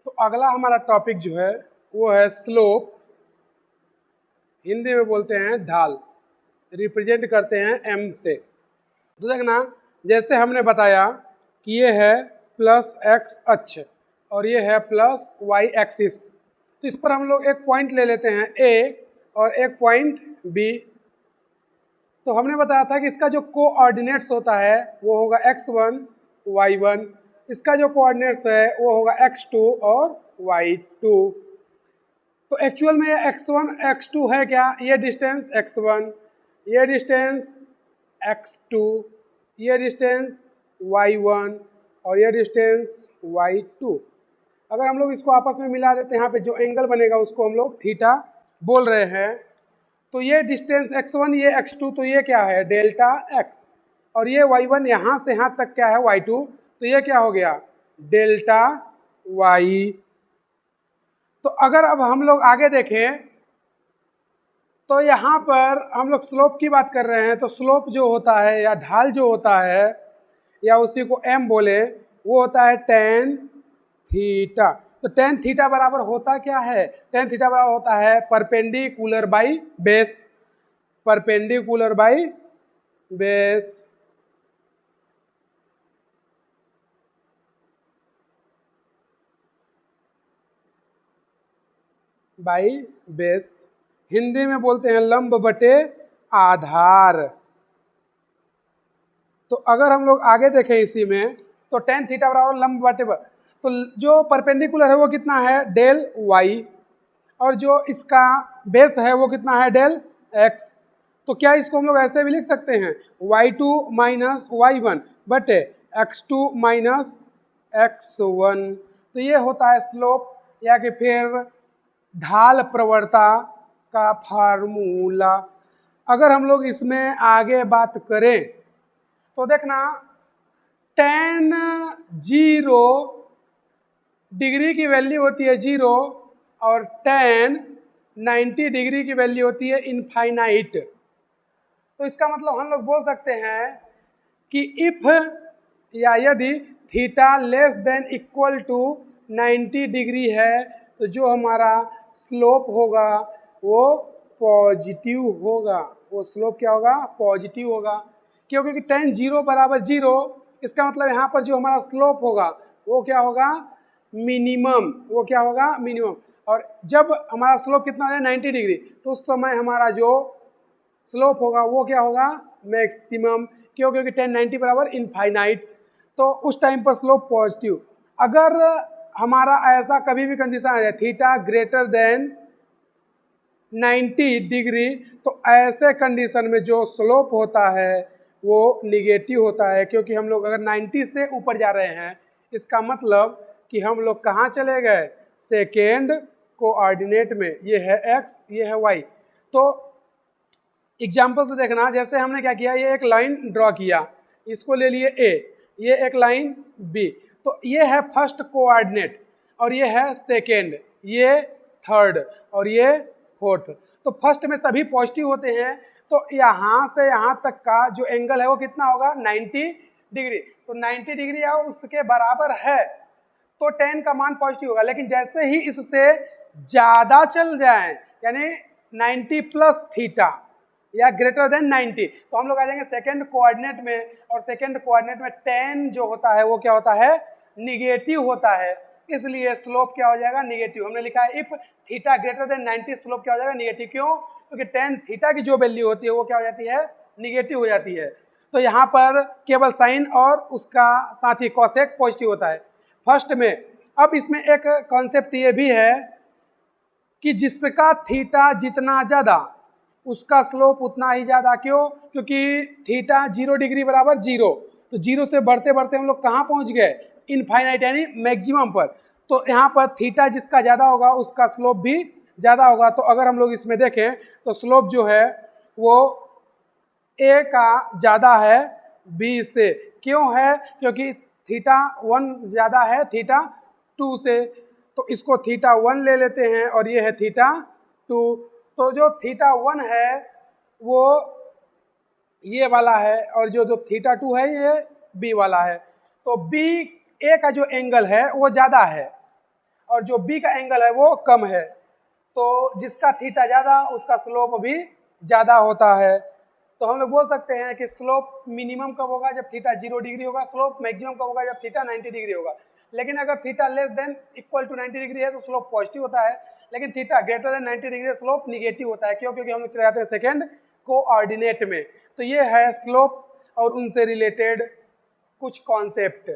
तो अगला हमारा टॉपिक जो है वो है स्लोप, हिंदी में बोलते हैं ढाल, रिप्रेजेंट करते हैं एम से। तो देखना, जैसे हमने बताया कि ये है प्लस एक्स अक्ष और ये है प्लस वाई एक्सिस, तो इस पर हम लोग एक पॉइंट ले लेते हैं ए और एक पॉइंट बी। तो हमने बताया था कि इसका जो कोऑर्डिनेट्स होता है वो होगा x1 y1, इसका जो कोऑर्डिनेट्स है वो होगा x2 और y2। तो एक्चुअल में ये x1 x2 है क्या, ये डिस्टेंस x1, ये डिस्टेंस x2, ये डिस्टेंस y1 और ये डिस्टेंस y2। अगर हम लोग इसको आपस में मिला देते हैं, यहाँ पे जो एंगल बनेगा उसको हम लोग थीटा बोल रहे हैं। तो ये डिस्टेंस x1, ये x2, तो ये क्या है डेल्टा x, और ये y1 यहाँ से यहाँ तक क्या है y2, तो ये क्या हो गया डेल्टा y। तो अगर अब हम लोग आगे देखें तो यहाँ पर हम लोग स्लोप की बात कर रहे हैं, तो स्लोप जो होता है या ढाल जो होता है या उसी को m बोले, वो होता है tan थीटा। तो tan थीटा बराबर होता क्या है, tan थीटा बराबर होता है perpendicular by base, perpendicular by base. By base, Hindi में बोलते हैं लंब बटे आधार। तो अगर हम लोग आगे देखें इसी में, तो tan थीटा बराबर लंब बटे, तो जो परपेंडिकुलर है वो कितना है डेल y, और जो इसका बेस है वो कितना है डेल x। तो क्या इसको हम लोग ऐसे भी लिख सकते हैं y2 माइनस y1 बटे x2 माइनस x1। तो ये होता है स्लोप या कि फिर ढाल प्रवणता का फार्मूला। अगर हम लोग इसमें आगे बात करें तो देखना, tan 0 डिग्री की वैल्यू होती है 0 और tan 90 डिग्री की वैल्यू होती है इनफाइनाइट। तो इसका मतलब हम लोग बोल सकते हैं कि इफ या यदि theta less than equal to 90 degree है तो जो हमारा स्लोप होगा वो पॉजिटिव होगा, वो स्लोप क्या होगा पॉजिटिव होगा। क्योंकि tan 0 बराबर 0, इसका मतलब यहाँ पर जो हमारा स्लोप होगा वो क्या होगा मिनिमम, वो क्या होगा मिनिमम। और जब हमारा स्लोप कितना है 90 डिग्री, तो उस समय हमारा जो स्लोप होगा वो क्या होगा मैक्सिमम, क्योंकि tan 90 बराबर इनफाइनाइट, तो उस टाइम पर स्लोप पॉजिटिव। अगर हमारा ऐसा कभी भी कंडीशन आ जाए थीटा ग्रेटर देन 90 डिग्री, तो ऐसे कंडीशन में जो स्लोप होता है वो निगेटिव होता है, क्योंकि हम लोग अगर 90 से ऊपर जा रहे हैं इसका मतलब कि हम लोग कहाँ चले गए सेकेंड कोऑर्डिनेट में, ये है x ये है y। तो एग्जाम्पल से देखना, जैसे हमने क्या किया, ये एक लाइन ड्रॉ किया, इसको ले लिए a, ये एक लाइन b, तो ये है फर्स्ट कोऑर्डिनेट और ये है सेकेंड, ये थर्ड और ये फोर्थ। तो फर्स्ट में सभी पॉजिटिव होते हैं, तो यहाँ से यहाँ तक का जो एंगल है वो कितना होगा 90 डिग्री। तो 90 डिग्री या उसके बराबर है तो tan का मान पॉजिटिव होगा। लेकिन जैसे ही इससे ज़्यादा चल जाए यानी 90 प्लस थीटा या ग्रेटर देन 90, तो हम लोग आ जाएंगे सेकेंड कोऑर्डिनेट में, और सेकेंड कोऑर्डिनेट में tan जो होता है वो क्या होता है निगेटिव होता है, इसलिए स्लोप क्या हो जाएगा निगेटिव। हमने लिखा है if theta greater than 90 slope क्या हो जाएगा निगेटिव। क्यों, क्योंकि tan थीटा की जो वैल्यू होती है वो क्या हो जाती है निगेटिव हो जाती है। तो यहाँ पर केवल साइन और उसका साथ ही कॉसेक पॉजिटिव होता है फर्स्ट में। अब इसमें एक कॉन्सेप्ट ये भी है कि जिसका थीटा जितना ज़्यादा उसका स्लोप उतना ही ज़्यादा। क्यों, क्योंकि थीटा 0 डिग्री बराबर 0, तो 0 से बढ़ते बढ़ते हम लोग कहाँ पहुँच गए इनफाइनाइट यानी मैक्सिमम पर। तो यहाँ पर थीटा जिसका ज़्यादा होगा उसका स्लोप भी ज़्यादा होगा। तो अगर हम लोग इसमें देखें तो स्लोप जो है वो a का ज़्यादा है b से। क्यों है, क्योंकि थीटा 1 ज़्यादा है थीटा 2 से, तो इसको थीटा 1 ले लेते हैं और ये है थीटा 2। तो जो थीटा 1 है वो ये वाला है और जो थीटा 2 है ये b वाला है। तो b a का जो एंगल है वो ज़्यादा है और जो बी का एंगल है वो कम है, तो जिसका थीटा ज़्यादा उसका स्लोप भी ज़्यादा होता है। तो हम लोग बोल सकते हैं कि स्लोप मिनिमम कब होगा, जब थीटा 0 डिग्री होगा, स्लोप मैक्सिमम कब होगा, जब थीटा 90 डिग्री होगा। लेकिन अगर theta less than equal to 90 degree है तो स्लोप पॉजिटिव होता है, लेकिन theta greater than 90 degree slope negative होता है। क्यों? क्योंकि हम लोग चले जाते हैं सेकेंड कोऑर्डिनेट में। तो ये है स्लोप और उनसे रिलेटेड कुछ कॉन्सेप्ट।